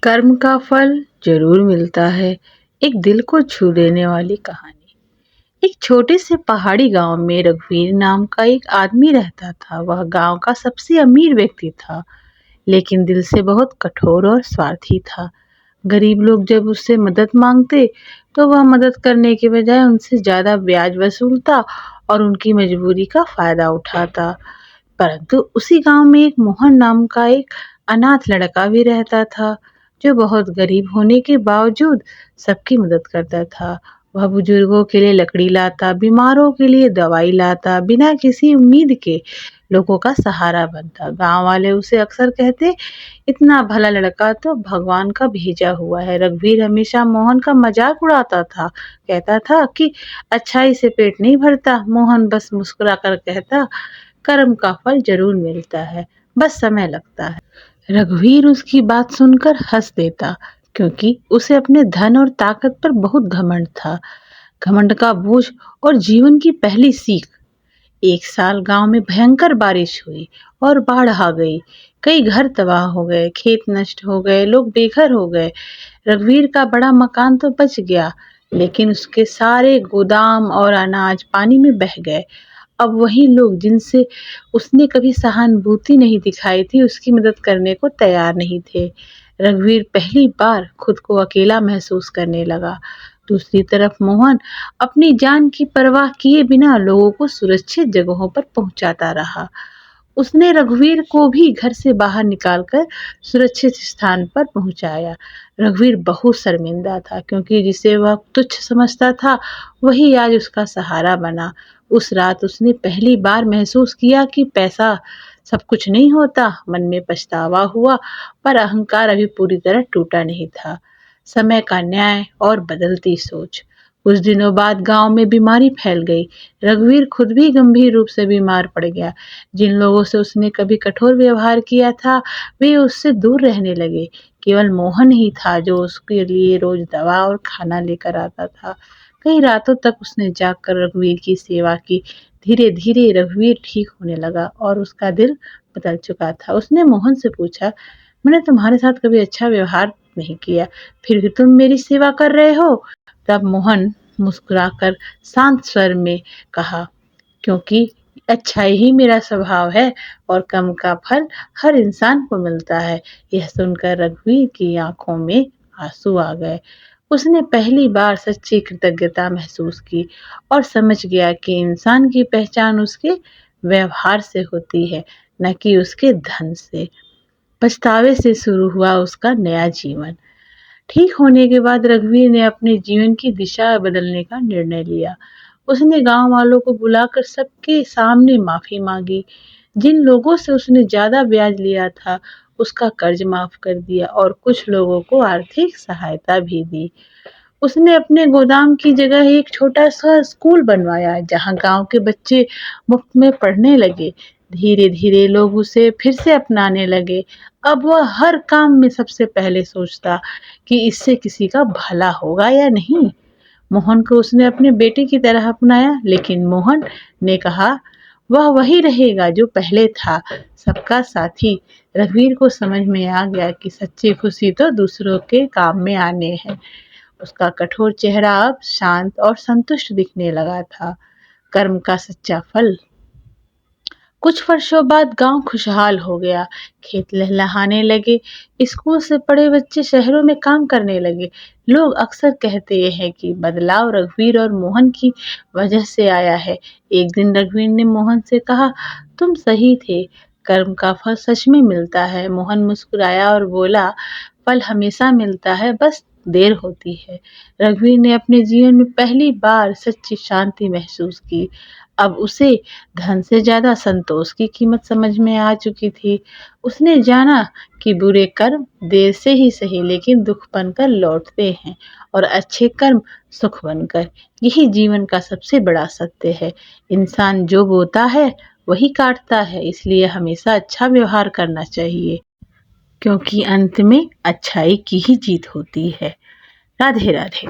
कर्म का फल जरूर मिलता है। एक दिल को छू देने वाली कहानी। एक छोटे से पहाड़ी गांव में रघुवीर नाम का एक आदमी रहता था। वह गांव का सबसे अमीर व्यक्ति था, लेकिन दिल से बहुत कठोर और स्वार्थी था। गरीब लोग जब उससे मदद मांगते तो वह मदद करने के बजाय उनसे ज्यादा ब्याज वसूलता और उनकी मजबूरी का फायदा उठाता। परंतु उसी गांव में एक मोहन नाम का एक अनाथ लड़का भी रहता था, जो बहुत गरीब होने के बावजूद सबकी मदद करता था। वह बुजुर्गों के लिए लकड़ी लाता, बीमारों के लिए दवाई लाता, बिना किसी उम्मीद के लोगों का सहारा बनता। गांव वाले उसे अक्सर कहते, इतना भला लड़का तो भगवान का भेजा हुआ है। रघुवीर हमेशा मोहन का मजाक उड़ाता था, कहता था कि अच्छाई से पेट नहीं भरता। मोहन बस मुस्कुरा कर कहता, कर्म का फल जरूर मिलता है, बस समय लगता है। रघुवीर उसकी बात सुनकर हंस देता, क्योंकि उसे अपने धन और ताकत पर बहुत घमंड था। घमंड का बोझ और जीवन की पहली सीख। एक साल गांव में भयंकर बारिश हुई और बाढ़ आ गई। कई घर तबाह हो गए, खेत नष्ट हो गए, लोग बेघर हो गए। रघुवीर का बड़ा मकान तो बच गया, लेकिन उसके सारे गोदाम और अनाज पानी में बह गए। अब वही लोग जिनसे उसने कभी सहानुभूति नहीं दिखाई थी, उसकी मदद करने को तैयार नहीं थे। रघुवीर पहली बार खुद को अकेला महसूस करने लगा। दूसरी तरफ मोहन अपनी जान की परवाह किए बिना लोगों को सुरक्षित जगहों पर पहुंचाता रहा। उसने रघुवीर को भी घर से बाहर निकालकर सुरक्षित स्थान पर पहुंचाया। रघुवीर बहुत शर्मिंदा था, क्योंकि जिसे वह तुच्छ समझता था वही आज उसका सहारा बना। उस रात उसने पहली बार महसूस किया कि पैसा सब कुछ नहीं होता। मन में पछतावा हुआ, पर अहंकार अभी पूरी तरह टूटा नहीं था। समय का न्याय और बदलती सोच। कुछ दिनों बाद गांव में बीमारी फैल गई। रघुवीर खुद भी गंभीर रूप से बीमार पड़ गया। जिन लोगों से उसने कभी कठोर व्यवहार किया था, वे उससे दूर रहने लगे। केवल मोहन ही था जो उसके लिए रोज दवा और खाना लेकर आता था। कई रातों तक उसने जागकर रघुवीर की सेवा की। धीरे धीरे रघुवीर ठीक होने लगा और उसका दिल बदल चुका था। उसने मोहन से पूछा, मैंने तुम्हारे साथ कभी अच्छा व्यवहार नहीं किया, फिर भी तुम मेरी सेवा कर रहे हो? तब मोहन मुस्कुराकर शांत स्वर में कहा, क्योंकि अच्छाई ही मेरा स्वभाव है और कर्म का फल हर इंसान को मिलता है। यह सुनकर रघुवीर की आंखों में आंसू आ गए। उसने पहली बार सच्ची कृतज्ञता महसूस की और समझ गया कि इंसान की पहचान उसके व्यवहार से होती है, न कि उसके धन से। पछतावे से शुरू हुआ उसका नया जीवन। ठीक होने के बाद रघुवीर ने अपने जीवन की दिशा बदलने का निर्णय लिया। उसने गांव वालों को बुलाकर सबके सामने माफी मांगी। जिन लोगों से उसने ज्यादा ब्याज लिया था, उसका कर्ज माफ कर दिया और कुछ लोगों को आर्थिक सहायता भी दी। उसने अपने गोदाम की जगह एक छोटा सा स्कूल बनवाया, जहां गांव के बच्चे मुफ्त में पढ़ने लगे। धीरे धीरे लोग उसे फिर से अपनाने लगे। अब वह हर काम में सबसे पहले सोचता कि इससे किसी का भला होगा या नहीं। मोहन को उसने अपने बेटे की तरह अपनाया, लेकिन मोहन ने कहा, वह वही रहेगा जो पहले था, सबका साथी। रघुवीर को समझ में आ गया कि सच्ची खुशी तो दूसरों के काम में आने है। उसका कठोर चेहरा अब शांत और संतुष्ट दिखने लगा था। कर्म का सच्चा फल। कुछ वर्षों बाद गांव खुशहाल हो गया। खेत लहलहाने लगे। स्कूल से पढ़े बच्चे शहरों में काम करने लगे। लोग अक्सर कहते हैं कि बदलाव रघुवीर और मोहन की वजह से आया है। एक दिन रघुवीर ने मोहन से कहा, तुम सही थे, कर्म का फल सच में मिलता है। मोहन मुस्कुराया और बोला, फल हमेशा मिलता है, बस देर होती है। रघुवीर ने अपने जीवन में पहली बार सच्ची शांति महसूस की। अब उसे धन से ज्यादा संतोष की कीमत समझ में आ चुकी थी। उसने जाना कि बुरे कर्म देर से ही सही, लेकिन दुख बनकर लौटते हैं, और अच्छे कर्म सुख बनकर। यही जीवन का सबसे बड़ा सत्य है। इंसान जो बोता है वही काटता है, इसलिए हमेशा अच्छा व्यवहार करना चाहिए, क्योंकि अंत में अच्छाई की ही जीत होती है। राधे राधे।